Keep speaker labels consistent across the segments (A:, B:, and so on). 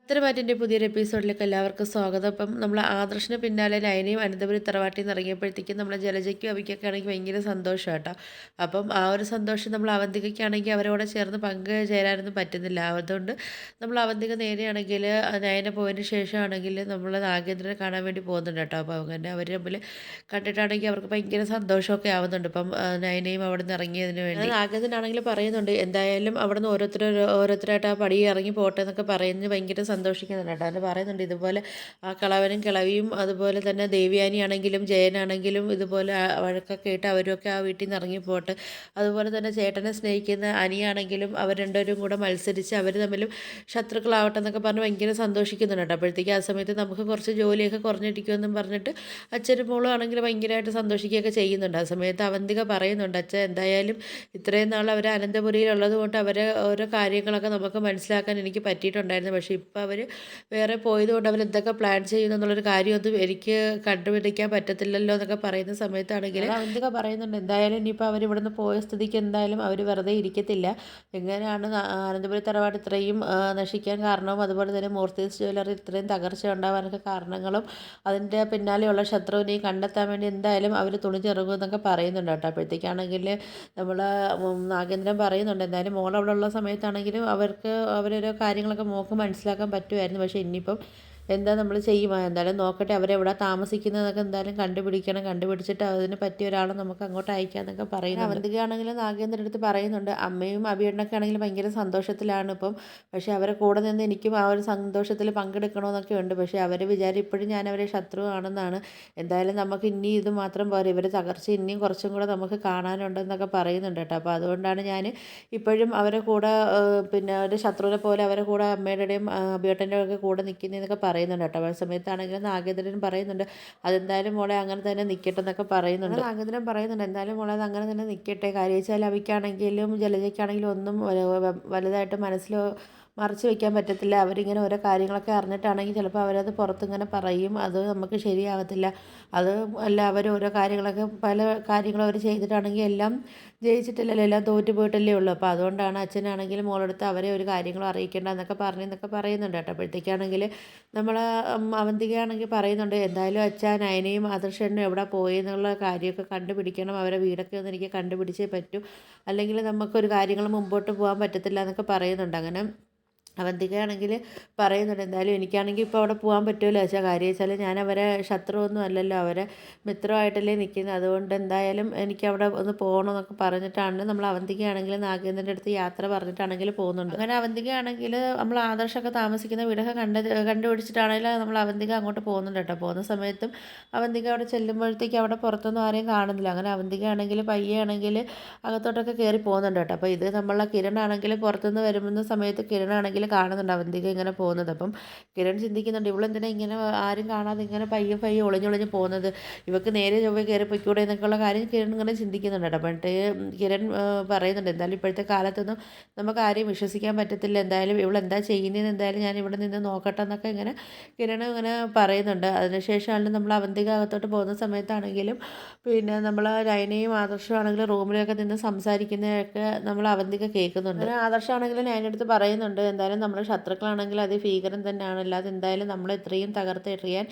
A: പത്തരമാറ്റിൻ്റെ പുതിയൊരു എപ്പിസോഡിലേക്ക് എല്ലാവർക്കും സ്വാഗതം. അപ്പം നമ്മൾ ആദർശിന് പിന്നാലെ നയനയും അനന്തപുരി തറവാട്ടിൽ നിന്ന് ഇറങ്ങിയപ്പോഴത്തേക്കും നമ്മളെ ജലജയ്ക്കും അവിക്കൊക്കെ ആണെങ്കിൽ ഭയങ്കര സന്തോഷം കേട്ടോ. അപ്പം ആ ഒരു സന്തോഷം നമ്മൾ അവന്തികയ്ക്കാണെങ്കിൽ അവരോട് ചേർന്ന് പങ്കുചേരാനൊന്നും പറ്റുന്നില്ല. അതുകൊണ്ട് നമ്മൾ അവന്തിക നേരെയാണെങ്കിൽ നയന പോയതിന് ശേഷമാണെങ്കിൽ നമ്മൾ നാഗേന്ദ്രനെ കാണാൻ വേണ്ടി പോകുന്നുണ്ട് കേട്ടോ. അപ്പോൾ അങ്ങനെ അവർ തമ്മിൽ കണ്ടിട്ടാണെങ്കിൽ അവർക്ക് ഭയങ്കര സന്തോഷമൊക്കെ ആവുന്നുണ്ട്. ഇപ്പം നയനയും അവിടെ നിന്ന് ഇറങ്ങിയതിന് വേണ്ടി നാഗേന്ദ്രനാണെങ്കിൽ പറയുന്നുണ്ട് എന്തായാലും അവിടെ നിന്ന് ഓരോരുത്തരായിട്ട് ആ പടി ഇറങ്ങി പോട്ടെ എന്നൊക്കെ പറയുന്നത് ഭയങ്കര സന്തോഷിക്കുന്നുണ്ട് കേട്ടോ. അതിന് പറയുന്നുണ്ട് ഇതുപോലെ ആ കളവനും കിളവിയും അതുപോലെ തന്നെ ദേവ്യാനിയാണെങ്കിലും ജയനാണെങ്കിലും ഇതുപോലെ വഴക്കൊക്കെ ഇട്ട് അവരൊക്കെ ആ വീട്ടിൽ നിന്ന് ഇറങ്ങിപ്പോട്ടെ. അതുപോലെ തന്നെ ചേട്ടനെ സ്നേഹിക്കുന്ന അനിയാണെങ്കിലും അവർ രണ്ടുപേരും കൂടെ മത്സരിച്ച് അവർ തമ്മിലും ശത്രുക്കളാവട്ടെ എന്നൊക്കെ പറഞ്ഞ് ഭയങ്കര സന്തോഷിക്കുന്നുണ്ട് കേട്ടോ. അപ്പോഴത്തേക്ക് ആ സമയത്ത് നമുക്ക് കുറച്ച് ജോലിയൊക്കെ കുറഞ്ഞിരിക്കുമെന്നും പറഞ്ഞിട്ട് അച്ഛനും മോളും ആണെങ്കിൽ ഭയങ്കരമായിട്ട് സന്തോഷിക്കുകയൊക്കെ ചെയ്യുന്നുണ്ട്. ആ സമയത്ത് അവന്തിക പറയുന്നുണ്ട് അച്ഛൻ എന്തായാലും ഇത്രയും നാൾ അവർ അനന്തപുരിയിലുള്ളത് കൊണ്ട് അവരെ ഓരോ കാര്യങ്ങളൊക്കെ നമുക്ക് മനസ്സിലാക്കാൻ എനിക്ക് പറ്റിയിട്ടുണ്ടായിരുന്നു. പക്ഷേ ഇപ്പോൾ അവർ വേറെ പോയതുകൊണ്ട് അവരെന്തൊക്കെ പ്ലാൻ ചെയ്യുന്നു എന്നുള്ളൊരു കാര്യമൊന്നും എനിക്ക് കണ്ടുപിടിക്കാൻ പറ്റത്തില്ലല്ലോ എന്നൊക്കെ പറയുന്ന സമയത്താണെങ്കിൽ അവന്തിക പറയുന്നുണ്ട് എന്തായാലും ഇനിയിപ്പോൾ അവർ ഇവിടുന്ന് പോയ സ്ഥിതിക്ക് എന്തായാലും അവർ വെറുതെ ഇരിക്കത്തില്ല. എങ്ങനെയാണ് അനന്തപുരി തറവാട് ഇത്രയും നശിക്കാൻ കാരണവും അതുപോലെ തന്നെ മൂർത്തീസ് ജ്വല്ലറി ഇത്രയും തകർച്ച ഉണ്ടാകാനൊക്കെ കാരണങ്ങളും അതിൻ്റെ പിന്നാലെയുള്ള ശത്രുവിനെയും കണ്ടെത്താൻ വേണ്ടി എന്തായാലും അവർ തുണിഞ്ഞിറങ്ങും എന്നൊക്കെ പറയുന്നുണ്ട് കേട്ടോ. അപ്പോഴത്തേക്കാണെങ്കിൽ നമ്മൾ നാഗേന്ദ്രൻ പറയുന്നുണ്ട് എന്തായാലും മോൾ അവിടെ ഉള്ള സമയത്താണെങ്കിലും അവരോരോ കാര്യങ്ങളൊക്കെ മോൾക്ക് മനസ്സിലാക്കാൻ പറ്റുമായിരുന്നു. പക്ഷേ ഇനിയിപ്പം എന്താ നമ്മൾ ചെയ്യുക, എന്തായാലും നോക്കട്ടെ അവരെവിടെ താമസിക്കുന്നതൊക്കെ എന്തായാലും കണ്ടുപിടിക്കണം, കണ്ടുപിടിച്ചിട്ട് അതിന് പറ്റിയ ഒരാളെ നമുക്ക് അങ്ങോട്ട് അയക്കാമെന്നൊക്കെ പറയുന്നു. അവന്തികയാണെങ്കിലും നാഗേന്ദ്രൻ്റെ അടുത്ത് പറയുന്നുണ്ട് അമ്മയും അഭിയേട്ടനൊക്കെ ആണെങ്കിലും ഭയങ്കര സന്തോഷത്തിലാണ് ഇപ്പം. പക്ഷേ അവരെ കൂടെ നിന്ന് എനിക്കും ആ ഒരു സന്തോഷത്തിൽ പങ്കെടുക്കണമെന്നൊക്കെ ഉണ്ട്. പക്ഷേ അവർ വിചാരം ഇപ്പോഴും ഞാൻ അവരെ ശത്രുവാണെന്നാണ്. എന്തായാലും നമുക്ക് ഇനി ഇത് മാത്രം പോരാ, ഇവർ തകർച്ച ഇനിയും കുറച്ചും കൂടെ നമുക്ക് കാണാനുണ്ടെന്നൊക്കെ പറയുന്നുണ്ട് കേട്ടോ. അപ്പോൾ അതുകൊണ്ടാണ് ഞാൻ ഇപ്പോഴും അവരെ കൂടെ പിന്നെ ഒരു ശത്രുവിനെ പോലെ അവരെ കൂടെ അമ്മയുടെയും അഭിയേട്ടൻ്റെയും ഒക്കെ കൂടെ നിൽക്കുന്നതെന്നൊക്കെ പറയുന്നുണ്ട് കേട്ടോ. ആ സമയത്താണെങ്കിലും നാഗേന്ദ്രൻ പറയുന്നുണ്ട് അതെന്തായാലും മോളെ അങ്ങനെ തന്നെ നിൽക്കട്ടെ എന്നൊക്കെ പറയുന്നുണ്ട്. നാഗേന്ദ്രൻ പറയുന്നുണ്ട് എന്തായാലും മോളെ അത് അങ്ങനെ തന്നെ നിൽക്കട്ടെ. കാര്യം വെച്ചാൽ അവിക്കാണെങ്കിലും ജലജയ്ക്കാണെങ്കിലും ഒന്നും വലുതായിട്ട് മനസ്സിൽ മറച്ചു വയ്ക്കാൻ പറ്റത്തില്ല. അവരിങ്ങനെ ഓരോ കാര്യങ്ങളൊക്കെ അറിഞ്ഞിട്ടാണെങ്കിൽ ചിലപ്പോൾ അവരത് പുറത്തിങ്ങനെ പറയും, അത് നമുക്ക് ശരിയാവത്തില്ല. അത് അല്ല അവർ ഓരോ കാര്യങ്ങളൊക്കെ പല കാര്യങ്ങളും അവർ ചെയ്തിട്ടാണെങ്കിൽ എല്ലാം ജയിച്ചിട്ടില്ലല്ലോ, എല്ലാം തോറ്റു പോയിട്ടല്ലേ ഉള്ളൂ. അപ്പോൾ അതുകൊണ്ടാണ് അച്ഛനാണെങ്കിലും മോളെടുത്ത് അവരെ ഒരു കാര്യങ്ങളും അറിയിക്കേണ്ട എന്നൊക്കെ പറഞ്ഞെന്നൊക്കെ പറയുന്നുണ്ട് കേട്ടോ. അപ്പോഴത്തേക്കാണെങ്കിൽ നമ്മൾ അവന്തികയാണെങ്കിൽ പറയുന്നുണ്ട് എന്തായാലും അച്ഛാ നയനയും ആദർശനും എവിടെ പോയി എന്നുള്ള കാര്യമൊക്കെ കണ്ടുപിടിക്കണം, അവരെ വീടൊക്കെ ഒന്ന് എനിക്ക് കണ്ടുപിടിച്ചേ പറ്റൂ, അല്ലെങ്കിൽ നമുക്കൊരു കാര്യങ്ങൾ മുമ്പോട്ട് പോകാൻ പറ്റത്തില്ല എന്നൊക്കെ പറയുന്നുണ്ട്. അങ്ങനെ അവന്തികയാണെങ്കിൽ പറയുന്നുണ്ട് എന്തായാലും എനിക്കാണെങ്കിൽ ഇപ്പോൾ അവിടെ പോകാൻ പറ്റുമല്ലോ വെച്ചാൽ കാര്യം വെച്ചാൽ ഞാൻ അവരെ ശത്രുവൊന്നും അല്ലല്ലോ, അവരെ മിത്രമായിട്ടല്ലേ നിൽക്കുന്നത്. അതുകൊണ്ട് എന്തായാലും എനിക്ക് അവിടെ ഒന്ന് പോകണമെന്നൊക്കെ പറഞ്ഞിട്ടാണ് നമ്മൾ അവന്തികയാണെങ്കിൽ നാഗേന്ദ്രൻ്റെ അടുത്ത് യാത്ര പറഞ്ഞിട്ടാണെങ്കിൽ പോകുന്നുണ്ട്. അങ്ങനെ അവന്തികയാണെങ്കിൽ നമ്മൾ ആദർശമൊക്കെ താമസിക്കുന്ന വീടൊക്കെ കണ്ടുപിടിച്ചിട്ടാണെങ്കിൽ നമ്മൾ അവന്തിക അങ്ങോട്ട് പോകുന്നുണ്ട് കേട്ടോ. പോകുന്ന സമയത്തും അവന്തിക അവിടെ ചെല്ലുമ്പോഴത്തേക്ക് അവിടെ പുറത്തൊന്നും ആരെയും കാണുന്നില്ല. അങ്ങനെ അവന്തികയാണെങ്കിൽ പയ്യാണെങ്കിൽ അകത്തോട്ടൊക്കെ കയറി പോകുന്നുണ്ട് കേട്ടോ. അപ്പോൾ ഇത് നമ്മളെ കിരണാണെങ്കിൽ പുറത്തുനിന്ന് വരുന്ന സമയത്ത് കിരണാണെങ്കിൽ കാണുന്നുണ്ട് അവന്തിക ഇങ്ങനെ പോകുന്നത്. അപ്പം കിരൺ ചിന്തിക്കുന്നുണ്ട് ഇവളെന്തിനാ ഇങ്ങനെ ആരും കാണാതെ ഇങ്ങനെ പയ്യെ പയ്യെ ഒളിഞ്ഞൊളിഞ്ഞ് പോകുന്നത്, ഇവൾക്ക് നേരെ ചൊവ്വേ കയറി പൊയ്ക്കൂടെ എന്നൊക്കെയുള്ള കാര്യം കിരൺ ഇങ്ങനെ ചിന്തിക്കുന്നുണ്ട് കേട്ടോ. എന്നിട്ട് കിരൺ പറയുന്നുണ്ട് എന്തായാലും ഇപ്പോഴത്തെ കാലത്തൊന്നും നമുക്ക് ആരെയും വിശ്വസിക്കാൻ പറ്റത്തില്ല, എന്തായാലും ഇവളെന്താ ചെയ്യുന്നതെന്ന് എന്തായാലും ഞാൻ ഇവിടെ നിന്ന് നോക്കട്ടെ എന്നൊക്കെ ഇങ്ങനെ കിരൺ ഇങ്ങനെ പറയുന്നുണ്ട്. അതിനുശേഷമാണ് നമ്മൾ അവന്തിക അകത്തോട്ട് പോകുന്ന സമയത്താണെങ്കിലും പിന്നെ നമ്മൾ നയനയും ആദർശവും ആണെങ്കിലും റൂമിലൊക്കെ നിന്ന് സംസാരിക്കുന്നതൊക്കെ നമ്മൾ അവന്തിക കേൾക്കുന്നുണ്ട്. അങ്ങനെ ആദർശമാണെങ്കിലും നയനടുത്ത് പറയുന്നുണ്ട് എന്തായാലും നമ്മുടെ ശത്രുക്കളാണെങ്കിൽ അത് ഭീകരം തന്നെയാണ്, അല്ലാതെ എന്തായാലും നമ്മളെ ഇത്രയും തകർത്തെറിയാൻ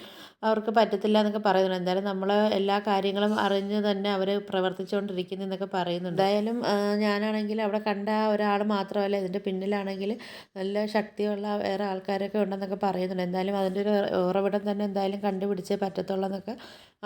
A: അവർക്ക് പറ്റത്തില്ല എന്നൊക്കെ പറയുന്നുണ്ട്. എന്തായാലും നമ്മൾ എല്ലാ കാര്യങ്ങളും അറിഞ്ഞ് തന്നെ അവർ പ്രവർത്തിച്ചുകൊണ്ടിരിക്കുന്നു എന്നൊക്കെ പറയുന്നുണ്ട്. എന്തായാലും ഞാനാണെങ്കിൽ അവിടെ കണ്ട ഒരാൾ മാത്രമല്ല, ഇതിൻ്റെ പിന്നിലാണെങ്കിൽ നല്ല ശക്തിയുള്ള വേറെ ആൾക്കാരൊക്കെ ഉണ്ടെന്നൊക്കെ പറയുന്നുണ്ട്. എന്തായാലും അതിൻ്റെ ഒരു ഉറവിടം തന്നെ എന്തായാലും കണ്ടുപിടിച്ചേ പറ്റത്തുള്ളൂ എന്നൊക്കെ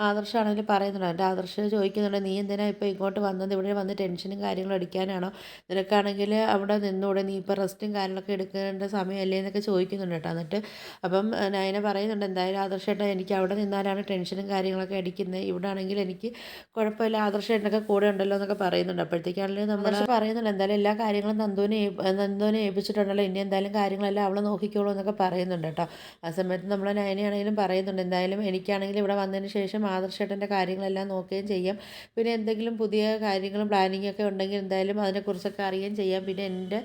A: ആദർശമാണെങ്കിൽ പറയുന്നുണ്ട്. എൻ്റെ ആദർശ് ചോദിക്കുന്നുണ്ട് നീ എന്തിനാ ഇപ്പോൾ ഇങ്ങോട്ട് വന്നത്, ഇവിടെ വന്ന് ടെൻഷനും കാര്യങ്ങളും അടിക്കാനാണോ, നിനക്കാണെങ്കിൽ അവിടെ നിന്നൂടെ, നീ ഇപ്പോൾ റെസ്റ്റും കാര്യങ്ങളൊക്കെ എടുക്കേണ്ട സമയമല്ലേ എന്നൊക്കെ ചോദിക്കുന്നുണ്ട് കേട്ടോ. എന്നിട്ട് അപ്പം നയന പറയുന്നുണ്ട് എന്തായാലും ആദർശേട്ടൻ എനിക്ക് അവിടെ നിന്നാലാണ് ടെൻഷനും കാര്യങ്ങളൊക്കെ അടിക്കുന്നത്, ഇവിടെ ആണെങ്കിൽ എനിക്ക് കുഴപ്പമില്ല, ആദർശേട്ടനൊക്കെ കൂടെ ഉണ്ടല്ലോ എന്നൊക്കെ പറയുന്നുണ്ട്. അപ്പോഴത്തേക്കാണെങ്കിൽ നമ്മൾ പറയുന്നുണ്ട് എന്തായാലും എല്ലാ കാര്യങ്ങളും നന്ദുവിനെ ഏൽപ്പിച്ചിട്ടുണ്ടല്ലോ, ഇനി എന്തായാലും കാര്യങ്ങളെല്ലാം അവൾ നോക്കിക്കോളൂ എന്നൊക്കെ പറയുന്നുണ്ട് കേട്ടോ. ആ സമയത്ത് നമ്മൾ നയനയാണെങ്കിലും പറയുന്നുണ്ട് എന്തായാലും എനിക്കാണെങ്കിലും ഇവിടെ വന്നതിന് ശേഷം ആദർശേട്ടൻ്റെ കാര്യങ്ങളെല്ലാം നോക്കുകയും ചെയ്യാം, പിന്നെ എന്തെങ്കിലും പുതിയ കാര്യങ്ങളും പ്ലാനിങ്ങൊക്കെ ഉണ്ടെങ്കിൽ എന്തായാലും അതിനെക്കുറിച്ചൊക്കെ അറിയുകയും ചെയ്യാം, പിന്നെ എൻ്റെ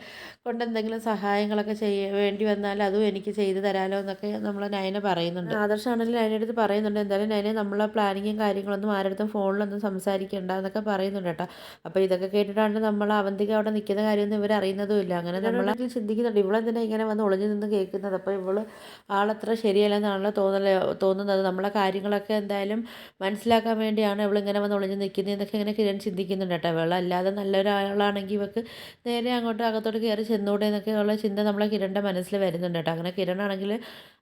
A: കൊണ്ട് എന്തെങ്കിലും സഹായങ്ങളൊക്കെ കാര്യങ്ങളൊക്കെ വേണ്ടി വന്നാൽ അതും എനിക്ക് ചെയ്ത് തരാമല്ലോ എന്നൊക്കെ നമ്മൾ നയന പറയുന്നുണ്ട്. ആദർശാണെങ്കിലും നയനയുടെ അടുത്ത് പറയുന്നുണ്ട്, എന്തായാലും നയനെ നമ്മളെ പ്ലാനിങ്ങും കാര്യങ്ങളൊന്നും ആരുടെ ഫോണിലൊന്നും സംസാരിക്കണ്ട എന്നൊക്കെ പറയുന്നുണ്ട് കേട്ടോ. അപ്പോൾ ഇതൊക്കെ കേട്ടിട്ടാണ് നമ്മൾ അവന്തിക അവിടെ നിൽക്കുന്ന കാര്യമൊന്നും ഇവർ അറിയുന്നതും ഇല്ല. അങ്ങനെ നമ്മളാണെങ്കിൽ ചിന്തിക്കുന്നുണ്ട്, ഇവളെന്തിനാ ഇങ്ങനെ വന്ന് ഒളിഞ്ഞു നിന്ന് കേൾക്കുന്നത്, അപ്പോൾ ഇവള് ആളത്ര ശരിയല്ലെന്നാണല്ലോ തോന്നുന്നത്. നമ്മളെ കാര്യങ്ങളൊക്കെ എന്തായാലും മനസ്സിലാക്കാൻ വേണ്ടിയാണ് ഇവളിങ്ങനെ വന്ന് ഒളിഞ്ഞു നിൽക്കുന്നതെന്നൊക്കെ ഇങ്ങനെ കിരൺ ചിന്തിക്കുന്നുണ്ട് കേട്ടോ. ഇവളല്ലാതെ നല്ലൊരാളാണെങ്കിൽ ഇവക്ക് നേരെ അങ്ങോട്ട് അകത്തോട്ട് കയറി ചെന്നൂടെ എന്നൊക്കെയുള്ള ചിന്ത നമ്മളെ കിരണിൻ്റെ മനസ്സിൽ വരുന്നുണ്ട് കേട്ടോ. അങ്ങനെ കിരണാണെങ്കിൽ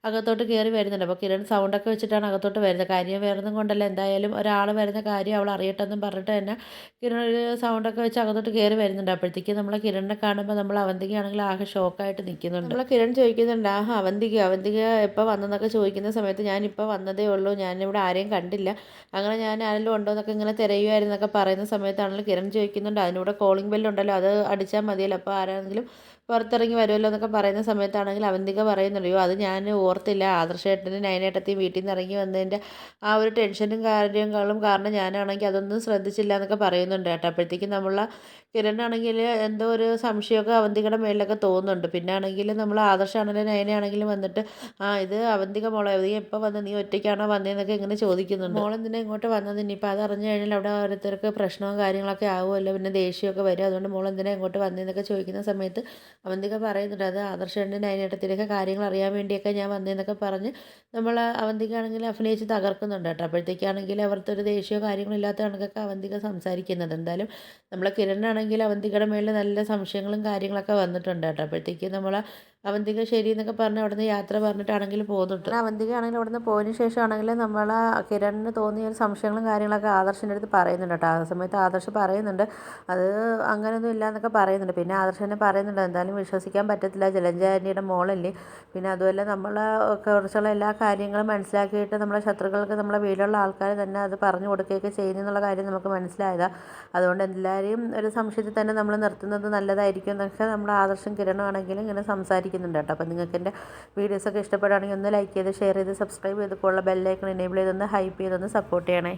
A: അകത്തോട്ട് കയറി വരുന്നുണ്ട്. അപ്പോൾ കിരൺ സൗണ്ടൊക്കെ വെച്ചിട്ടാണ് അകത്തോട്ട് വരുന്നത്. കാര്യം വേറൊന്നും കൊണ്ടല്ല, എന്തായാലും ഒരാൾ വരുന്ന കാര്യം അവൾ അറിയട്ടെന്നും പറഞ്ഞിട്ട് തന്നെ കിരൺ ഒരു സൗണ്ടൊക്കെ വെച്ച് അകത്തോട്ട് കയറി വരുന്നുണ്ട്. അപ്പോഴത്തേക്ക് നമ്മളെ കിരണിനെ കാണുമ്പോൾ നമ്മൾ അവന്തികയാണെങ്കിൽ ആകെ ഷോക്കായിട്ട് നിൽക്കുന്നുണ്ട്. നമ്മളെ കിരൺ ചോദിക്കുന്നുണ്ട്, അവന്തിക എപ്പോൾ വന്നെന്നൊക്കെ ചോദിക്കുന്ന സമയത്ത് ഞാനിപ്പോൾ വന്നതേ ഉള്ളൂ, ഞാനിവിടെ ആരെയും കണ്ടില്ല, അങ്ങനെ ഞാൻ ആരെങ്കിലും ഉണ്ടോ എന്നൊക്കെ ഇങ്ങനെ തിരയുമായിരുന്നൊക്കെ പറയുന്ന സമയത്താണെങ്കിലും കിരൺ ചോദിക്കുന്നുണ്ട്, അതിനൂടെ കോളിംഗ് ബെല്ലുണ്ടല്ലോ അത് അടിച്ചാൽ മതിയല്ലോ, അപ്പോൾ ആരെങ്കിലും പുറത്തിറങ്ങി വരുമല്ലോ എന്നൊക്കെ പറയുന്ന സമയത്താണെങ്കിൽ അവന്തിക പറയുന്നുണ്ട്, അയ്യോ അത് ഞാൻ ഓർത്തില്ല, ആദർശേട്ടനും നയനേട്ടത്തെയും വീട്ടിൽ നിന്ന് ഇറങ്ങി വന്നതിൻ്റെ ആ ഒരു ടെൻഷനും കാര്യങ്ങളും കാരണം ഞാനാണെങ്കിൽ അതൊന്നും ശ്രദ്ധിച്ചില്ല എന്നൊക്കെ പറയുന്നുണ്ട് കേട്ടോ. അപ്പോഴത്തേക്കും നമ്മളെ കിരണാണെങ്കിൽ എന്തോ ഒരു സംശയമൊക്കെ അവന്തികയുടെ മേളിലൊക്കെ തോന്നുന്നുണ്ട്. പിന്നെ ആണെങ്കിൽ നമ്മൾ ആദർശാണെങ്കിലും നയനയാണെങ്കിലും വന്നിട്ട്, ഇത് അവന്തിക മോളെ നീ എപ്പോൾ വന്ന്, നീ ഒറ്റയ്ക്കാണോ വന്നതെന്നൊക്കെ ഇങ്ങനെ ചോദിക്കുന്നുണ്ട്. മോളെന്തിനാ ഇങ്ങോട്ട് വന്നത്, ഇനിയിപ്പോൾ അത് അറിഞ്ഞു കഴിഞ്ഞാൽ അവിടെ ഓരോരുത്തർക്ക് പ്രശ്നവും കാര്യങ്ങളൊക്കെ ആവുമല്ലോ, പിന്നെ ദേഷ്യമൊക്കെ വരും, അതുകൊണ്ട് മോളെന്തിനാ ഇങ്ങോട്ട് വന്നതെന്നൊക്കെ ചോദിക്കുന്ന സമയത്ത് അവന്തിക പറയുന്നുണ്ട്, അത് ആദർശേട്ടൻ്റെ നയനേട്ടത്തിൻ്റെയൊക്കെ കാര്യങ്ങൾ അറിയാൻ വേണ്ടിയൊക്കെ ഞാൻ വന്നതെന്നൊക്കെ പറഞ്ഞ് നമ്മൾ അവന്തിക ആണെങ്കിൽ അഭിനയിച്ച് തകർക്കുന്നുണ്ട് കേട്ടോ. അപ്പോഴത്തേക്കാണെങ്കിൽ അവിടുത്തെ ഒരു ദേഷ്യമോ കാര്യങ്ങളും ഇല്ലാത്ത കണക്കൊക്കെ അവന്തിക സംസാരിക്കുന്നത്. എന്തായാലും നമ്മളെ കിരണാണെങ്കിൽ അവന്തികയുടെ മേളിൽ നല്ല സംശയങ്ങളും കാര്യങ്ങളൊക്കെ വന്നിട്ടുണ്ട് കേട്ടോ. അപ്പോഴത്തേക്ക് നമ്മൾ അവന്തിക ശരി എന്നൊക്കെ പറഞ്ഞ് അവിടെ നിന്ന് യാത്ര പറഞ്ഞിട്ടാണെങ്കിൽ പോകുന്നുണ്ട്. അവന്തിക ആണെങ്കിൽ അവിടെ നിന്ന് പോയതിന് ശേഷമാണെങ്കിൽ നമ്മൾ കിരണിന് തോന്നിയ ഒരു സംശയങ്ങളും കാര്യങ്ങളൊക്കെ ആദർശിൻ്റെ അടുത്ത് പറയുന്നുണ്ട് കേട്ടോ. ആ സമയത്ത് ആദർശ് പറയുന്നുണ്ട്, അത് അങ്ങനെയൊന്നും ഇല്ല എന്നൊക്കെ പറയുന്നുണ്ട്. പിന്നെ ആദർശനെ പറയുന്നുണ്ട്, എന്തായാലും വിശ്വസിക്കാൻ പറ്റത്തില്ല, ജലജാനിയുടെ മോളല്ലേ, പിന്നെ അതുമല്ല നമ്മളെ കുറിച്ചുള്ള എല്ലാ കാര്യങ്ങളും മനസ്സിലാക്കിയിട്ട് നമ്മളെ ശത്രുക്കൾക്ക് നമ്മളെ വീട്ടിലുള്ള ആൾക്കാർ തന്നെ അത് പറഞ്ഞു കൊടുക്കുകയൊക്കെ ചെയ്യുന്നുള്ള കാര്യം നമുക്ക് മനസ്സിലായതാണ്. അതുകൊണ്ട് എല്ലാവരെയും ഒരു സംശയത്തിൽ തന്നെ നമ്മൾ നിർത്തുന്നത് നല്ലതായിരിക്കും എന്നൊക്കെ നമ്മൾ ആദർശം കിരണമാണെങ്കിലും ഇങ്ങനെ സംസാരിക്കുന്നുണ്ട് കേട്ടോ. അപ്പോൾ നിങ്ങൾക്ക് എൻ്റെ വീഡിയോസൊക്കെ ഇഷ്ടപ്പെടുകയാണെങ്കിൽ ഒന്ന് ലൈക്ക് ചെയ്ത് ഷെയർ ചെയ്ത് സബ്സ്ക്രൈബ് ചെയ്ത് ഉള്ള ബെല്ലൈക്കൺ എനേബിൾ ചെയ്തൊന്ന് ഹൈപ്പ് ചെയ്തൊന്ന് സപ്പോർട്ട് ചെയ്യണേ.